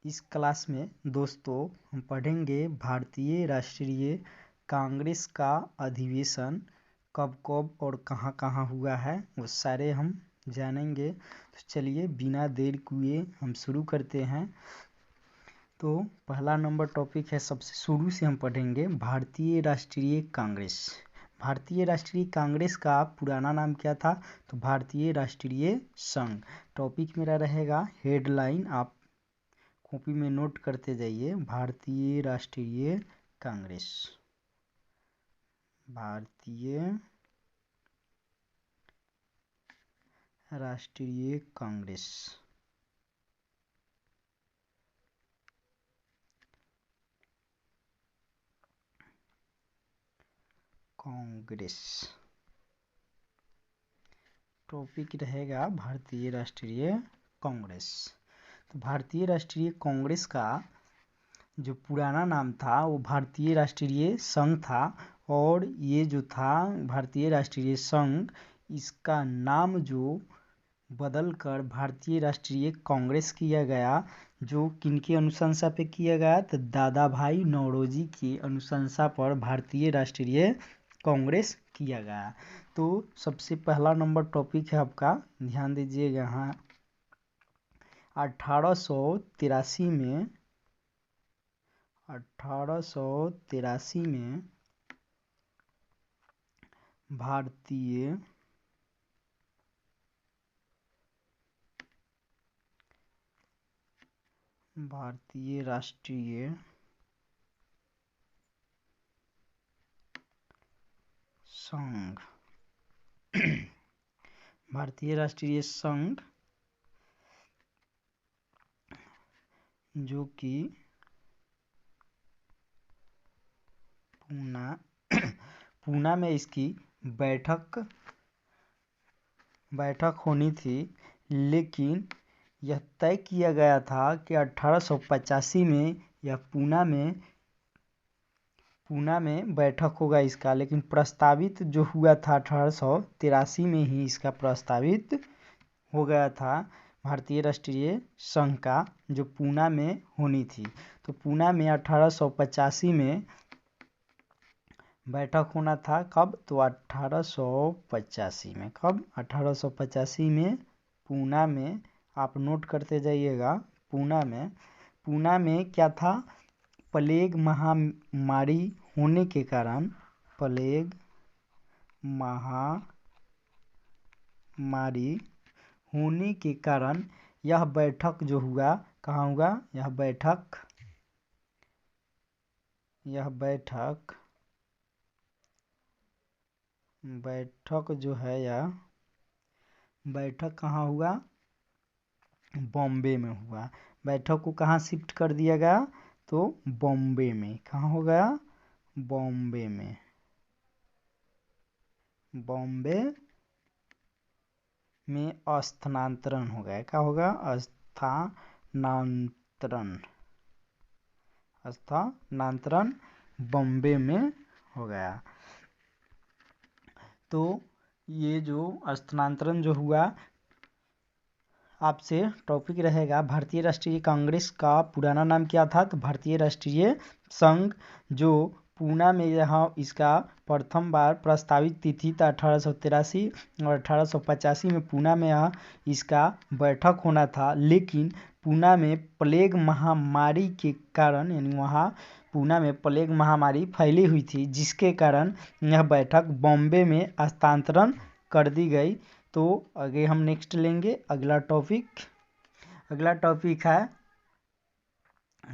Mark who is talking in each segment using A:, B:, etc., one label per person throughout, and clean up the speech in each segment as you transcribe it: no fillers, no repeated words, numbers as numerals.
A: इस क्लास में दोस्तों हम पढ़ेंगे भारतीय राष्ट्रीय कांग्रेस का अधिवेशन कब कब और कहाँ कहाँ हुआ है, वो सारे हम जानेंगे। तो चलिए बिना देर किए हम शुरू करते हैं। तो पहला नंबर टॉपिक है, सबसे शुरू से हम पढ़ेंगे भारतीय राष्ट्रीय कांग्रेस। भारतीय राष्ट्रीय कांग्रेस का पुराना नाम क्या था? तो भारतीय राष्ट्रीय संघ। टॉपिक मेरा रहेगा हेडलाइन, आप कॉपी में नोट करते जाइए। भारतीय राष्ट्रीय कांग्रेस, भारतीय राष्ट्रीय कांग्रेस। कांग्रेस टॉपिक रहेगा भारतीय राष्ट्रीय कांग्रेस। तो भारतीय राष्ट्रीय कांग्रेस का जो पुराना नाम था वो भारतीय राष्ट्रीय संघ था, और ये जो था भारतीय राष्ट्रीय संघ, इसका नाम जो बदल कर भारतीय राष्ट्रीय कांग्रेस किया गया। जो किनकी अनुशंसा पे किया गया? तो दादा भाई नौरोजी की अनुशंसा पर भारतीय राष्ट्रीय कांग्रेस किया गया। तो सबसे पहला नंबर टॉपिक है आपका, ध्यान दीजिएगा। यहाँ 1883 में 1883 में भारतीय राष्ट्रीय संघ भारतीय राष्ट्रीय संघ जो कि पूना में इसकी बैठक होनी थी, लेकिन यह तय किया गया था कि 1885 में यह पूना में बैठक होगा इसका। लेकिन प्रस्तावित जो हुआ था 1883 में ही इसका प्रस्तावित हो गया था भारतीय राष्ट्रीय संघ का, जो पूना में होनी थी। तो पूना में 1885 में बैठक होना था। कब? तो 1885 में। कब? 1885 में पूना में। आप नोट करते जाइएगा। पूना में क्या था? प्लेग महामारी होने के कारण, प्लेग महामारी होने के कारण यह बैठक जो हुआ, कहाँ हुआ? यह बैठक जो है, यह बैठक कहाँ हुआ? बॉम्बे में हुआ। बैठक को कहाँ शिफ्ट कर दिया गया? तो बॉम्बे में। कहाँ हो गया? बॉम्बे में। बॉम्बे में स्थानांतरण हो गया। क्या होगा? स्थानांतरण बॉम्बे में हो गया। तो ये जो स्थानांतरण जो हुआ, आपसे टॉपिक रहेगा भारतीय राष्ट्रीय कांग्रेस का पुराना नाम क्या था? तो भारतीय राष्ट्रीय संघ, जो पूना में यहाँ इसका प्रथम बार प्रस्तावित तिथि था 1883, और 1885 में पूना में यहाँ इसका बैठक होना था। लेकिन पूना में प्लेग महामारी के कारण, यानी वहाँ पूना में प्लेग महामारी फैली हुई थी, जिसके कारण यह बैठक बॉम्बे में हस्तांतरण कर दी गई। तो आगे हम नेक्स्ट लेंगे अगला टॉपिक है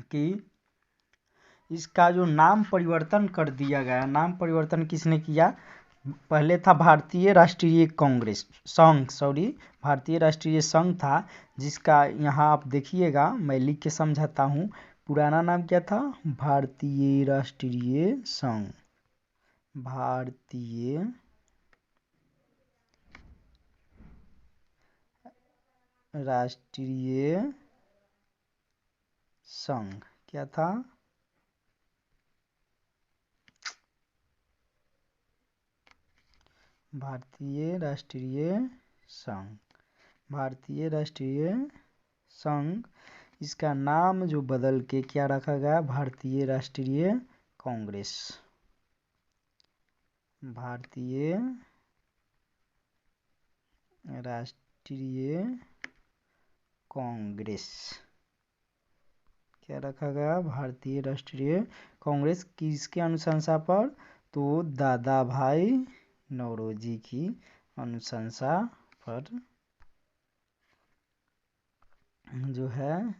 A: कि इसका जो नाम परिवर्तन कर दिया गया। नाम परिवर्तन किसने किया? पहले था भारतीय राष्ट्रीय कांग्रेस संघ, भारतीय राष्ट्रीय संघ था, जिसका यहाँ आप देखिएगा, मैं लिख के समझाता हूँ। पुराना नाम क्या था? भारतीय राष्ट्रीय संघ। भारतीय राष्ट्रीय संघ क्या था? भारतीय राष्ट्रीय संघ। भारतीय राष्ट्रीय संघ इसका नाम जो बदल के क्या रखा गया, भारतीय राष्ट्रीय कांग्रेस। भारतीय राष्ट्रीय कांग्रेस क्या रखा गया, भारतीय राष्ट्रीय कांग्रेस। किसके अनुशंसा पर, तो दादा भाई नौरोजी की अनुशंसा पर जो है,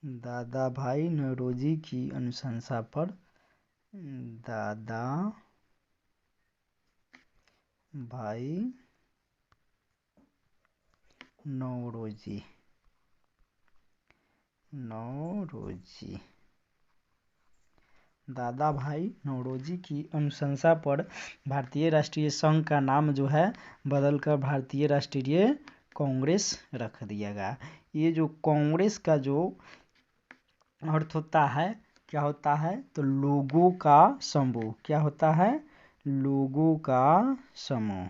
A: दादा भाई नौरोजी की अनुशंसा पर, दादा भाई नौरोजी दादा भाई नौरोजी की अनुशंसा पर भारतीय राष्ट्रीय संघ का नाम जो है बदलकर भारतीय राष्ट्रीय कांग्रेस रख दिया गया। ये जो कांग्रेस का जो अर्थ होता है, क्या होता है, तो लोगों का समूह। क्या होता है, लोगों का समूह।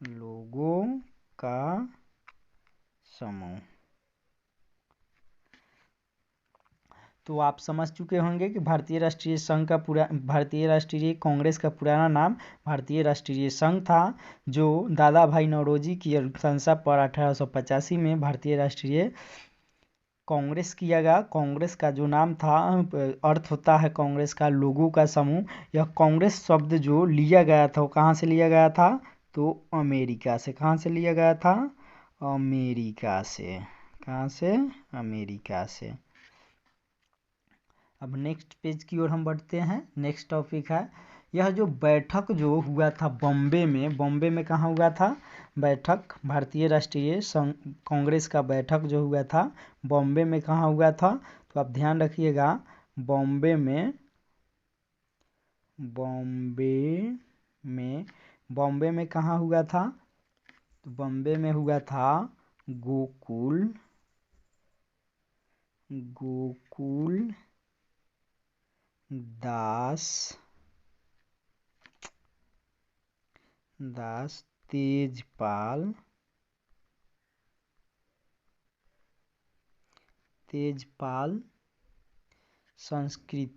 A: लोगों का समूह। तो आप समझ चुके होंगे कि भारतीय राष्ट्रीय संघ का भारतीय राष्ट्रीय कांग्रेस का पुराना नाम भारतीय राष्ट्रीय संघ था, जो दादा भाई नौरोजी की अनुशंसा पर 1885 में भारतीय राष्ट्रीय कांग्रेस किया गया। कांग्रेस का जो नाम था, अर्थ होता है कांग्रेस का लोगों का समूह। यह कांग्रेस शब्द जो लिया गया था वो कहाँ से लिया गया था, तो अमेरिका से। कहाँ से लिया गया था, अमेरिका से। कहाँ से, अमेरिका से। अब नेक्स्ट पेज की ओर हम बढ़ते हैं। नेक्स्ट टॉपिक है, यह जो बैठक जो हुआ था बॉम्बे में, बॉम्बे में कहाँ हुआ था बैठक, भारतीय राष्ट्रीय कांग्रेस का बैठक जो हुआ था बॉम्बे में कहाँ हुआ था, तो आप ध्यान रखिएगा, बॉम्बे में बॉम्बे में कहाँ हुआ था, तो बॉम्बे में हुआ था गोकुल दास तेजपाल संस्कृत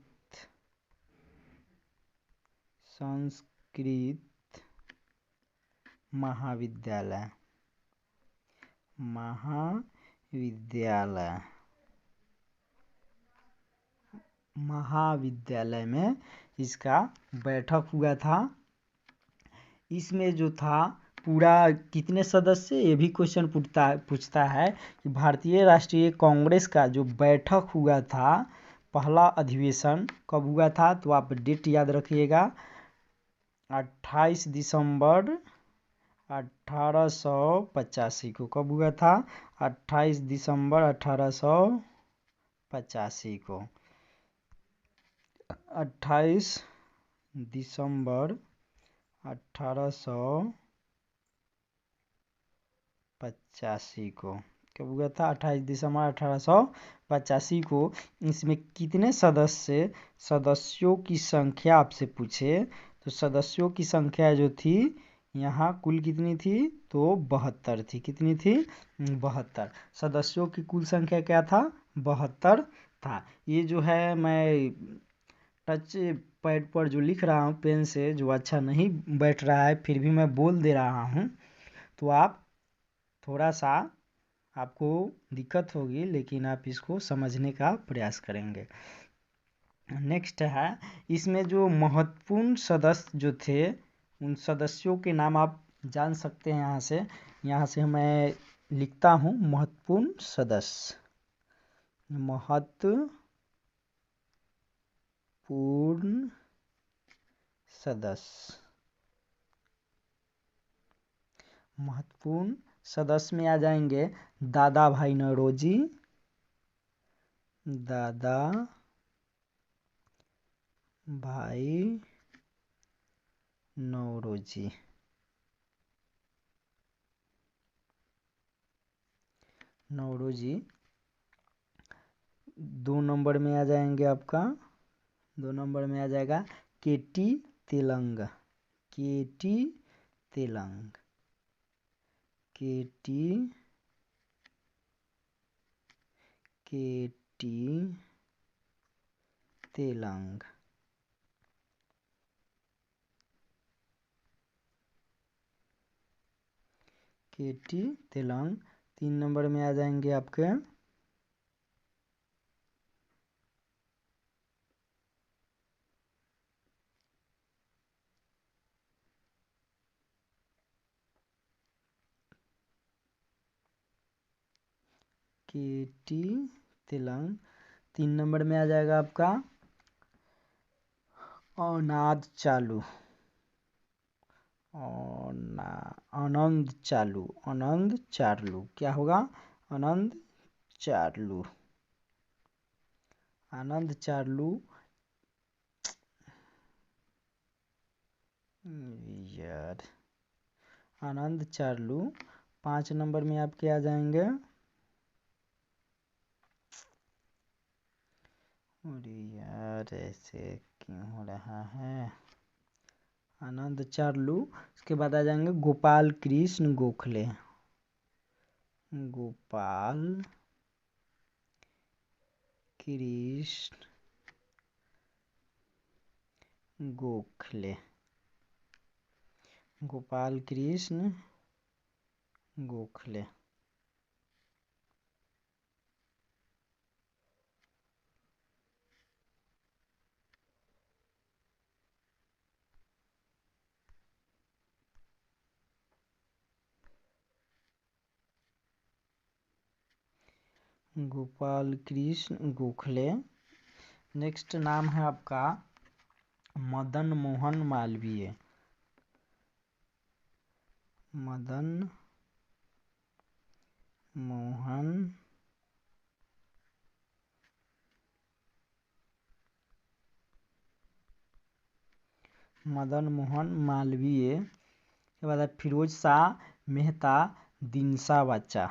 A: महाविद्यालय में इसका बैठक हुआ था। इसमें जो था पूरा कितने सदस्य, ये भी क्वेश्चन पूछता है कि भारतीय राष्ट्रीय कांग्रेस का जो बैठक हुआ था, पहला अधिवेशन कब हुआ था, तो आप डेट याद रखिएगा, 28 दिसंबर 1885 को। कब हुआ था, 28 दिसंबर 1885 को। 28 दिसंबर 1885 को कब हुआ था, 28 दिसंबर 1885 को। इसमें कितने सदस्यों की संख्या आपसे पूछे, तो सदस्यों की संख्या जो थी यहाँ कुल कितनी थी, तो 72 थी। कितनी थी, 72। सदस्यों की कुल संख्या क्या था, 72 था। ये जो है मैं टच पैड पर जो लिख रहा हूँ पेन से, जो अच्छा नहीं बैठ रहा है फिर भी मैं बोल दे रहा हूँ, तो आप थोड़ा सा आपको दिक्कत होगी, लेकिन आप इसको समझने का प्रयास करेंगे। नेक्स्ट है, इसमें जो महत्वपूर्ण सदस्य जो थे उन सदस्यों के नाम आप जान सकते हैं यहाँ से मैं लिखता हूँ, महत्वपूर्ण सदस्य। महत्वपूर्ण सदस्य में आ जाएंगे दादा भाई नौरोजी, दादा भाई नौरोजी। दो नंबर में आ जाएंगे आपका, 2 नंबर में आ जाएगा केटी तेलंग। केटी तेलंग। केटी तेलंग 3 नंबर में आ जाएंगे आपके केटी तेलंग। 3 नंबर में आ जाएगा आपका अनाद चालू। आनंद चार्लू क्या होगा? आनंद चार्लू। आनंद चार्लू यार, आनंद चार्लू 5 नंबर में आपके आ जाएंगे। अरे यार, ऐसे क्यों हो रहा है? आनंद चार्लू। उसके बाद आ जाएंगे गोपाल कृष्ण गोखले। गोपाल कृष्ण गोखले। गोपाल कृष्ण गोखले। गोपाल कृष्ण गोखले। नेक्स्ट नाम है आपका मदन मोहन मालवीय। मदन मोहन मालवीय के बाद फिरोज शाह मेहता दिनसा बच्चा।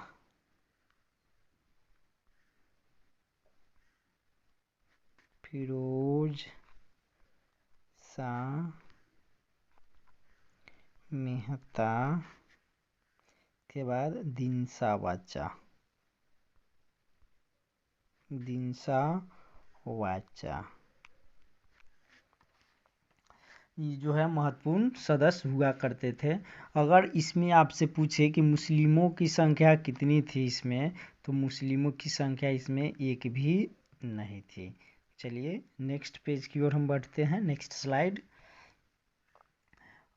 A: फिरोज शाह मेहता के बाद दिनसा वाचा। ये जो है महत्वपूर्ण सदस्य हुआ करते थे। अगर इसमें आपसे पूछे कि मुस्लिमों की संख्या कितनी थी इसमें, तो मुस्लिमों की संख्या इसमें एक भी नहीं थी। चलिए नेक्स्ट पेज की ओर हम बढ़ते हैं। Next slide.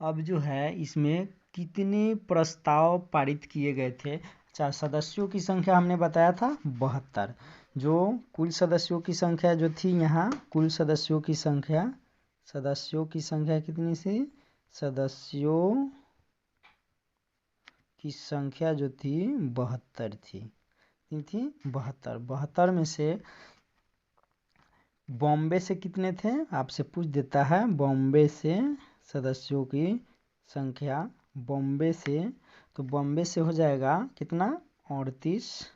A: अब जो है इसमें कितने प्रस्ताव पारित किए गए थे? अच्छा, सदस्यों की संख्या हमने बताया था 72। जो कुल सदस्यों की संख्या जो थी यहाँ, कुल सदस्यों की संख्या कितनी थी? सदस्यों की संख्या जो थी 72 थी। कितनी थी? 72। 72 में से बॉम्बे से कितने थे? आपसे पूछ देता है। बॉम्बे से सदस्यों की संख्या, बॉम्बे से, तो बॉम्बे से हो जाएगा कितना? 38।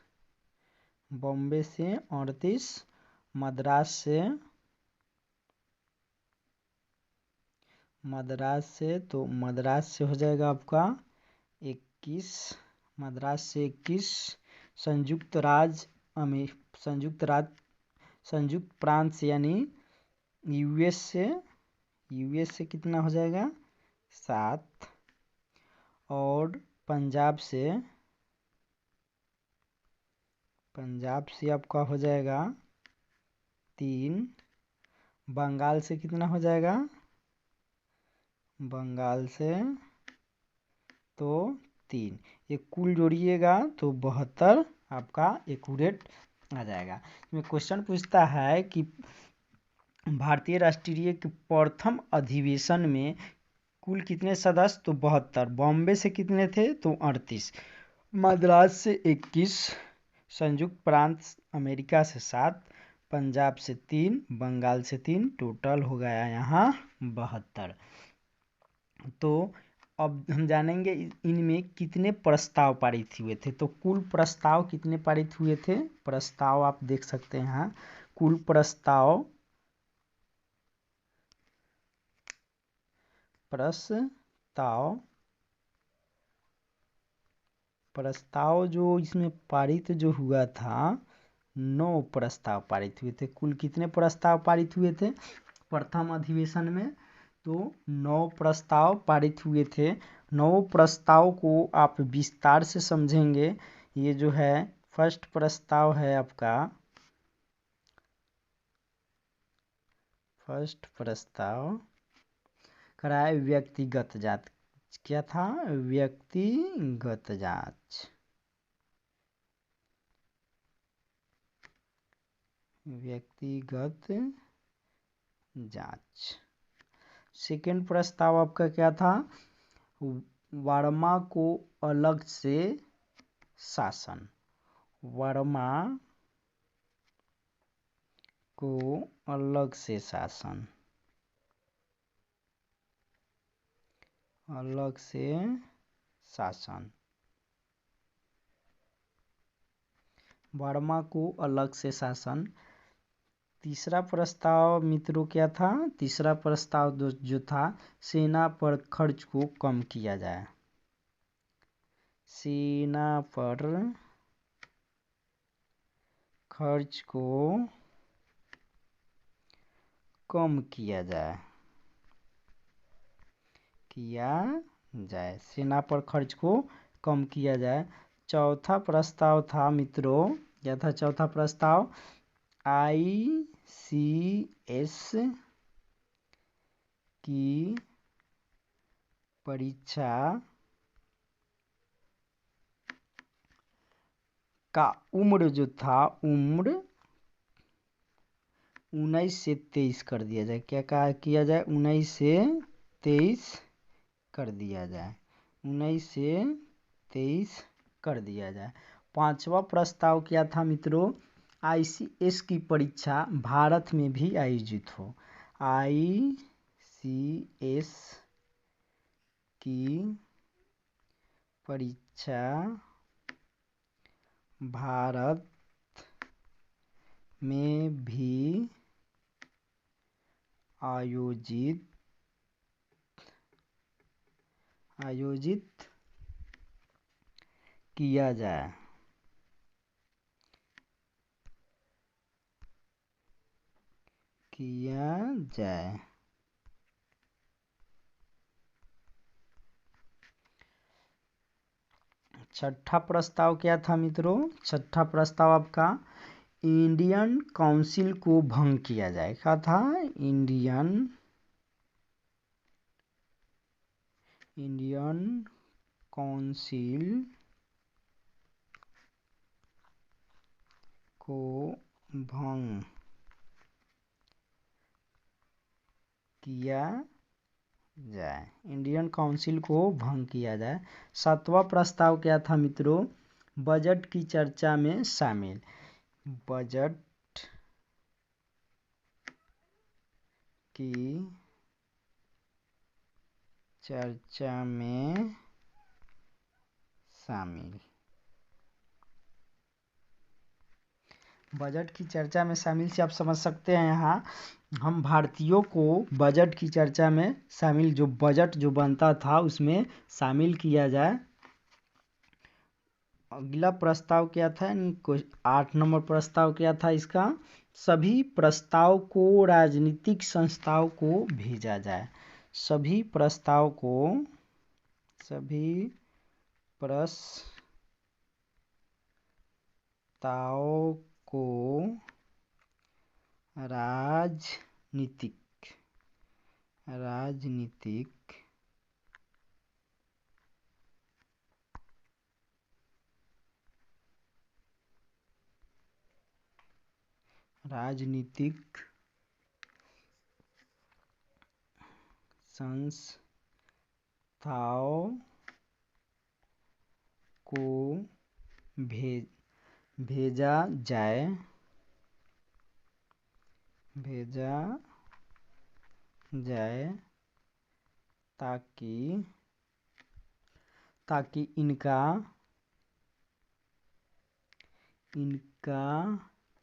A: बॉम्बे से 38। मद्रास से मद्रास से हो जाएगा आपका 21। मद्रास से 21। संयुक्त प्रांत यानी यूएस से कितना हो जाएगा? 7। और पंजाब से आपका हो जाएगा 3। बंगाल से कितना हो जाएगा? बंगाल से तो 3। ये कुल जोड़िएगा तो 72 आपका एक्यूरेट आ जाएगा। इसमें क्वेश्चन पूछता है कि भारतीय राष्ट्रीय के प्रथम अधिवेशन में कुल कितने सदस्य? तो 72। बॉम्बे से कितने थे? तो 38। मद्रास से 21। संयुक्त प्रांत अमेरिका से 7। पंजाब से 3। बंगाल से 3। टोटल हो गया यहाँ 72। तो अब हम जानेंगे इनमें कितने प्रस्ताव पारित हुए थे। तो कुल प्रस्ताव कितने पारित हुए थे? प्रस्ताव आप देख सकते हैं यहाँ। कुल प्रस्ताव प्रस्ताव जो इसमें पारित जो हुआ था, 9 प्रस्ताव पारित हुए थे। कुल कितने प्रस्ताव पारित हुए थे प्रथम अधिवेशन में? तो 9 प्रस्ताव पारित हुए थे। 9 प्रस्ताव को आप विस्तार से समझेंगे। ये जो है फर्स्ट प्रस्ताव है आपका, फर्स्ट प्रस्ताव कराए व्यक्तिगत जांच। क्या था? व्यक्तिगत जांच। व्यक्तिगत जांच। सेकेंड प्रस्ताव आपका क्या था? वर्मा को अलग से शासन। वर्मा को अलग से शासन। अलग से शासन। वर्मा को अलग से शासन। तीसरा प्रस्ताव मित्रों क्या था? तीसरा प्रस्ताव जो था, सेना पर खर्च को कम किया जाए। सेना पर खर्च को कम किया जाए। सेना पर खर्च को कम किया जाए। चौथा प्रस्ताव था मित्रों, क्या था चौथा प्रस्ताव? ICS की परीक्षा का उम्र जो था, उम्र 19 से 23 कर दिया जाए। क्या कहा किया जाए? 19 से 23 कर दिया जाए। 19 से 23 कर दिया जाए। पांचवा प्रस्ताव क्या था मित्रों? ICS की परीक्षा भारत में भी आयोजित हो। ICS की परीक्षा भारत में भी आयोजित किया जाए। छठा प्रस्ताव क्या था मित्रों? छठा प्रस्ताव आपका, इंडियन काउंसिल को भंग किया जाए। क्या था? इंडियन काउंसिल को भंग किया जाए। इंडियन काउंसिल को भंग किया जाए। सातवां प्रस्ताव क्या था मित्रों? बजट की चर्चा में शामिल। बजट की चर्चा में शामिल। बजट की चर्चा में शामिल से आप समझ सकते हैं, यहाँ हम भारतीयों को बजट की चर्चा में शामिल, जो बजट जो बनता था उसमें शामिल किया जाए। अगला प्रस्ताव क्या था? 8 नंबर प्रस्ताव क्या था इसका? सभी प्रस्ताव को राजनीतिक संस्थाओं को भेजा जाए। सभी प्रस्ताव को राजनीतिक संस्थाओं को भेजा जाए ताकि इनका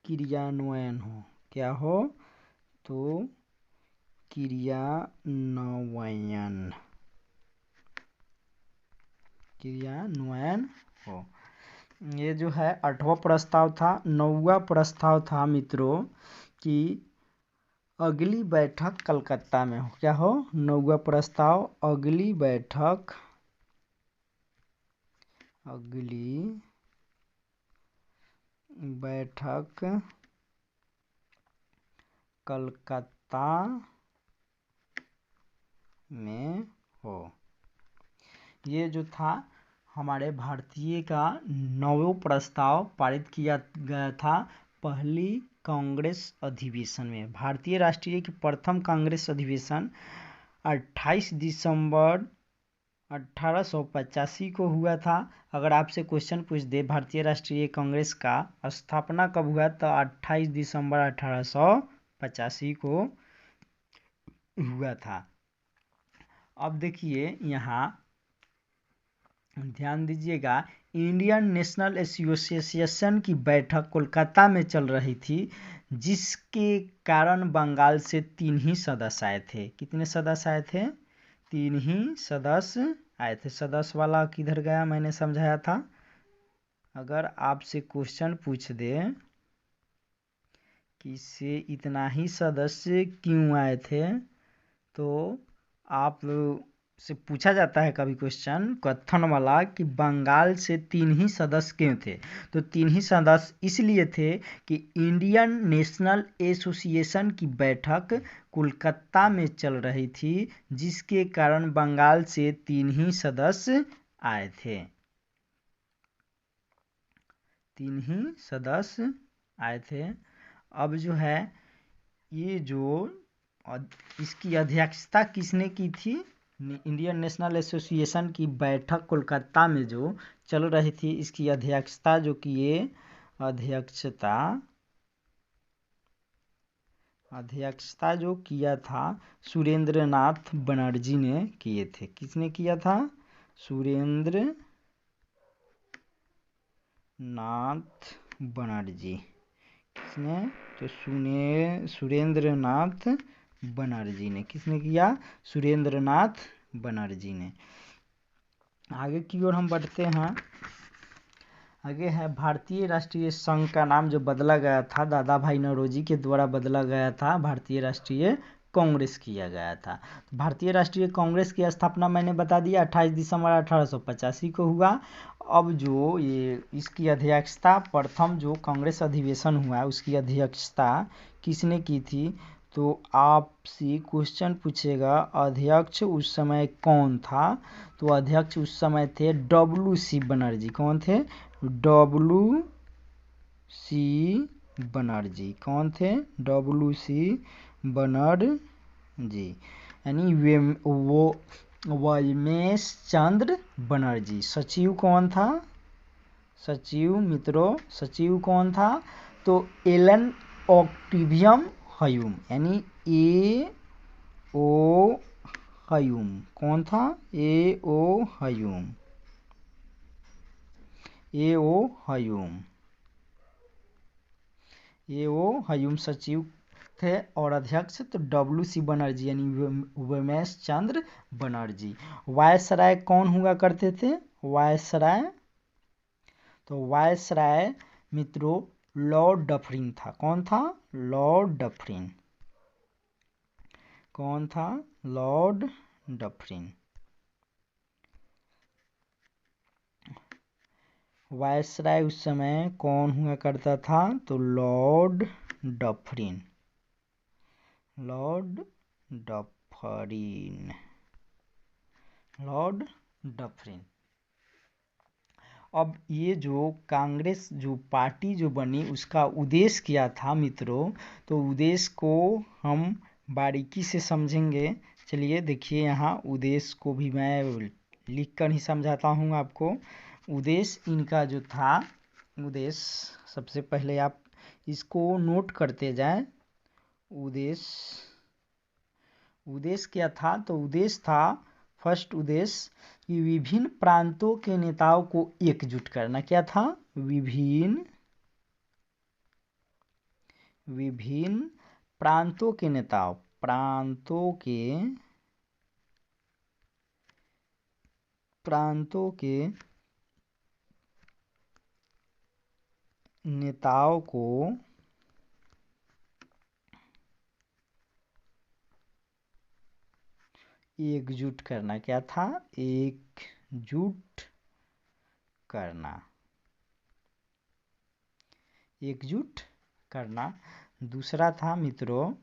A: क्रियान्वयन हो। क्या हो? तो क्रियान्वयन हो। ये जो है 8वां प्रस्ताव था। 9वां प्रस्ताव था मित्रों कि अगली बैठक कलकत्ता में हो। क्या हो? 9वां प्रस्ताव, अगली बैठक कलकत्ता में हो। ये जो था हमारे भारतीय का 9वां प्रस्ताव पारित किया गया था पहली कांग्रेस अधिवेशन में। भारतीय राष्ट्रीय की प्रथम कांग्रेस अधिवेशन 28 दिसंबर 1885 को हुआ था। अगर आपसे क्वेश्चन पूछ दे भारतीय राष्ट्रीय कांग्रेस का स्थापना कब हुआ तो 28 दिसंबर 1885 को हुआ था। अब देखिए यहाँ ध्यान दीजिएगा, इंडियन नेशनल एसोसिएशन की बैठक कोलकाता में चल रही थी, जिसके कारण बंगाल से 3 ही सदस्य आए थे। कितने सदस्य आए थे? 3 ही सदस्य आए थे। सदस्य वाला किधर गया? मैंने समझाया था। अगर आपसे क्वेश्चन पूछ दे कि से इतना ही सदस्य क्यों आए थे, तो आप से पूछा जाता है कभी क्वेश्चन कथन वाला कि बंगाल से 3 ही सदस्य क्यों थे, तो 3 ही सदस्य इसलिए थे कि इंडियन नेशनल एसोसिएशन की बैठक कोलकाता में चल रही थी, जिसके कारण बंगाल से 3 ही सदस्य आए थे। 3 ही सदस्य आए थे। अब जो है ये जो इसकी अध्यक्षता किसने की थी? इंडियन नेशनल एसोसिएशन की बैठक कोलकाता में जो चल रही थी, इसकी अध्यक्षता जो किए अध्यक्षता जो किया था सुरेंद्रनाथ बनर्जी ने किए थे। किसने किया था? सुरेंद्रनाथ बनर्जी। किसने? तो सुरेंद्रनाथ बनर्जी ने। किसने किया? सुरेंद्रनाथ बनर्जी ने। आगे की ओर हम बढ़ते हैं। आगे है भारतीय राष्ट्रीय संघ का नाम जो बदला गया था, दादा भाई नौरोजी के द्वारा बदला गया था, भारतीय राष्ट्रीय कांग्रेस किया गया था। भारतीय राष्ट्रीय कांग्रेस की स्थापना मैंने बता दिया 28 दिसंबर 1885 को हुआ। अब जो ये इसकी अध्यक्षता प्रथम जो कांग्रेस अधिवेशन हुआ उसकी अध्यक्षता किसने की थी, तो आपसे क्वेश्चन पूछेगा अध्यक्ष उस समय कौन था, तो अध्यक्ष उस समय थे WC बनर्जी। कौन थे? WC बनर्जी। कौन थे? WC बनर्जी, यानी वो वैमेश चंद्र बनर्जी। सचिव कौन था? सचिव मित्रों, सचिव कौन था? तो एलन ऑक्टेवियम ह्यूम, यानी A.O. ह्यूम। कौन था? A.O. Hume. A.O. Hume. A.O. Hume सचिव थे और अध्यक्ष तो WC बनर्जी यानी वैमेश चंद्र बनर्जी। वायसराय कौन हुआ करते थे? वायसराय, तो वायसराय मित्रों लॉर्ड डफरिन था। कौन था? Lord Dufferin. कौन था? Lord Dufferin. वायसराय उस समय कौन हुआ करता था? तो Lord Dufferin. Lord Dufferin. Lord Dufferin. अब ये जो कांग्रेस जो पार्टी जो बनी उसका उद्देश्य क्या था मित्रों, तो उद्देश्य को हम बारीकी से समझेंगे। चलिए देखिए, यहाँ उद्देश्य को भी मैं लिख कर ही समझाता हूँ आपको। उद्देश्य इनका जो था, उद्देश्य सबसे पहले आप इसको नोट करते जाएं। उद्देश्य क्या था? तो उद्देश्य था, फर्स्ट उद्देश्य कि विभिन्न प्रांतों के नेताओं को एकजुट करना। क्या था? विभिन्न प्रांतों के नेताओं, प्रांतों के नेताओं को एकजुट करना। क्या था? एकजुट करना, एकजुट करना। दूसरा था मित्रों,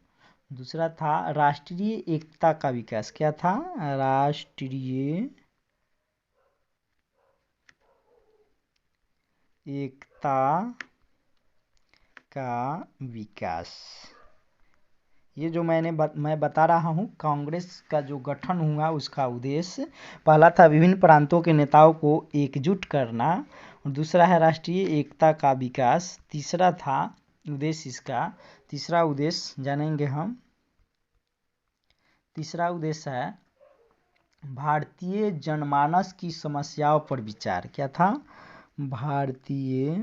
A: दूसरा था राष्ट्रीय एकता का विकास। क्या था? राष्ट्रीय एकता का विकास। ये जो मैं बता रहा हूँ, कांग्रेस का जो गठन हुआ उसका उद्देश्य पहला था विभिन्न प्रांतों के नेताओं को एकजुट करना, और दूसरा है राष्ट्रीय एकता का विकास। तीसरा था उद्देश्य इसका, तीसरा उद्देश्य जानेंगे हम। तीसरा उद्देश्य है भारतीय जनमानस की समस्याओं पर विचार। क्या था? भारतीय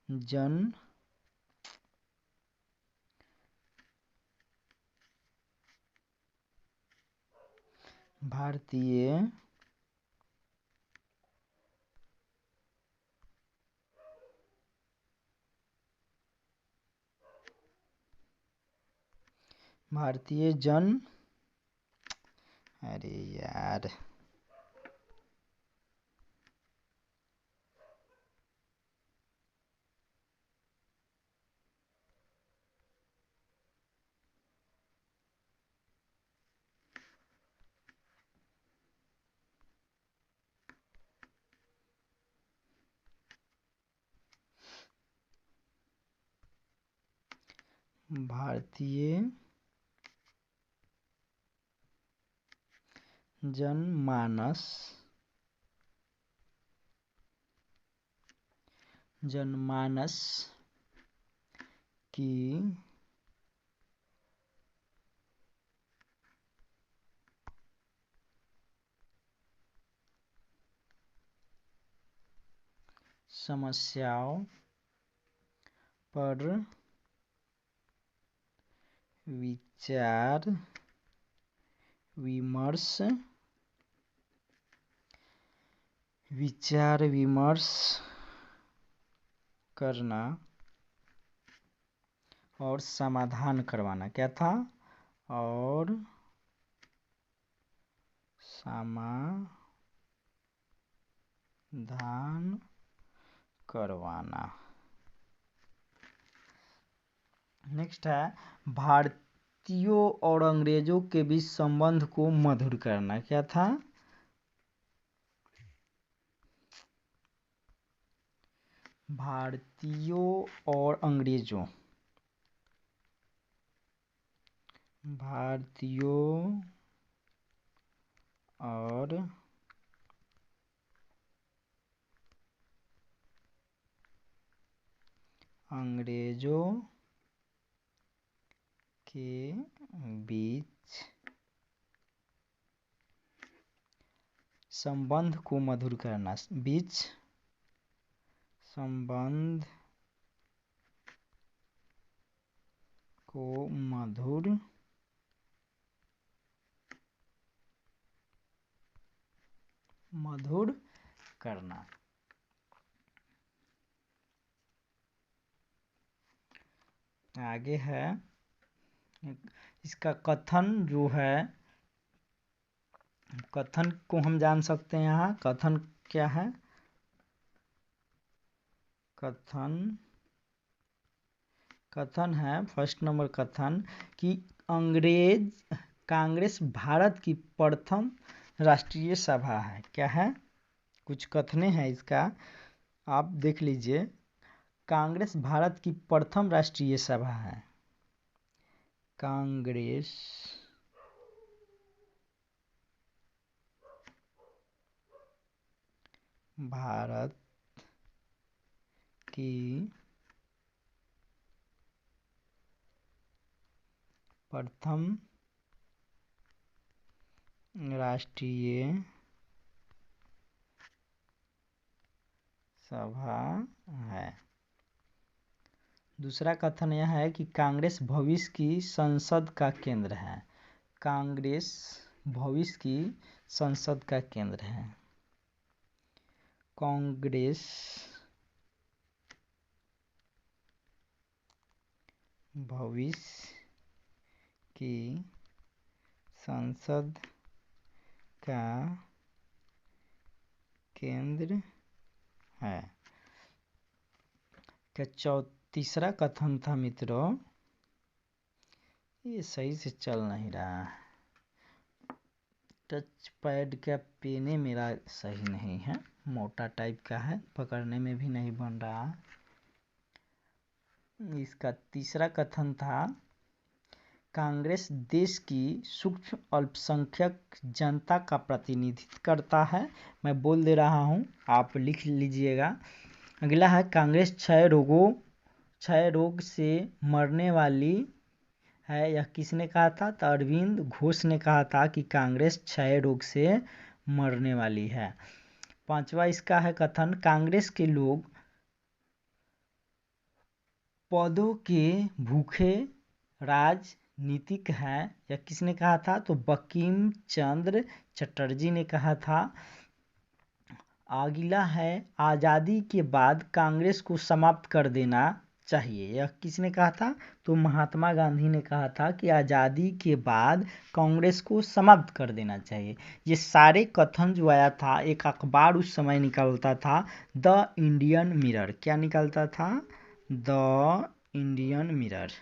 A: जन भारतीय जन, अरे यार, भारतीय जनमानस की समस्याओं पर विचार विमर्श करना और समाधान करवाना। क्या था? और समाधान करवाना। नेक्स्ट है भारतीयों और अंग्रेजों के बीच संबंध को मधुर करना। क्या था? भारतीयों और अंग्रेजों के बीच संबंध को मधुर करना। संबंध को मधुर करना। आगे है इसका कथन जो है, कथन को हम जान सकते हैं। यहाँ कथन क्या है? कथन है फर्स्ट नंबर कथन कि कांग्रेस भारत की प्रथम राष्ट्रीय सभा है। क्या है? कुछ कथने हैं इसका, आप देख लीजिए। कांग्रेस भारत की प्रथम राष्ट्रीय सभा है। कांग्रेस भारत की प्रथम राष्ट्रीय सभा है। दूसरा कथन यह है कि कांग्रेस भविष्य की संसद का केंद्र है। कांग्रेस भविष्य की संसद का केंद्र है। कांग्रेस भविष्य की संसद का केंद्र है। क्या तीसरा कथन था मित्रों, ये सही से चल नहीं रहा है, टच पैड का पेने मेरा सही नहीं है, मोटा टाइप का है, पकड़ने में भी नहीं बन रहा। इसका तीसरा कथन था कांग्रेस देश की सूक्ष्म अल्पसंख्यक जनता का प्रतिनिधित्व करता है। मैं बोल दे रहा हूँ, आप लिख लीजिएगा। अगला है कांग्रेस क्षय रोग से मरने वाली है। यह किसने कहा था? तो अरविंद घोष ने कहा था कि कांग्रेस क्षय रोग से मरने वाली है। पांचवा इसका है कथन कांग्रेस के लोग पदों के भूखे राजनीतिक है। यह किसने कहा था? तो बंकिम चंद्र चटर्जी ने कहा था। अगला है आज़ादी के बाद कांग्रेस को समाप्त कर देना चाहिए। यह किसने कहा था? तो महात्मा गांधी ने कहा था कि आज़ादी के बाद कांग्रेस को समाप्त कर देना चाहिए। ये सारे कथन जो आया था, एक अखबार उस समय निकलता था, द इंडियन मिरर। क्या निकलता था? द इंडियन मिरर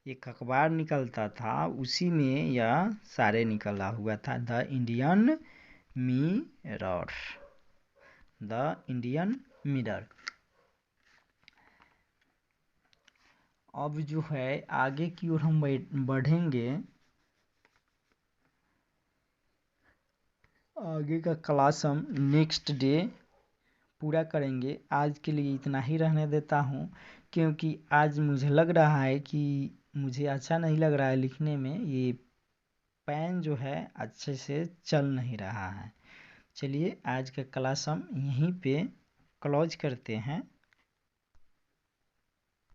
A: एक अखबार निकलता था, उसी में यह सारे निकला हुआ था। The Indian mirror, the Indian mirror. अब जो है आगे की ओर हम बढ़ेंगे, आगे का क्लास हम नेक्स्ट डे पूरा करेंगे। आज के लिए इतना ही रहने देता हूँ, क्योंकि आज मुझे लग रहा है कि मुझे अच्छा नहीं लग रहा है लिखने में, ये पेन जो है अच्छे से चल नहीं रहा है। चलिए आज का क्लास हम यहीं पे क्लोज करते हैं।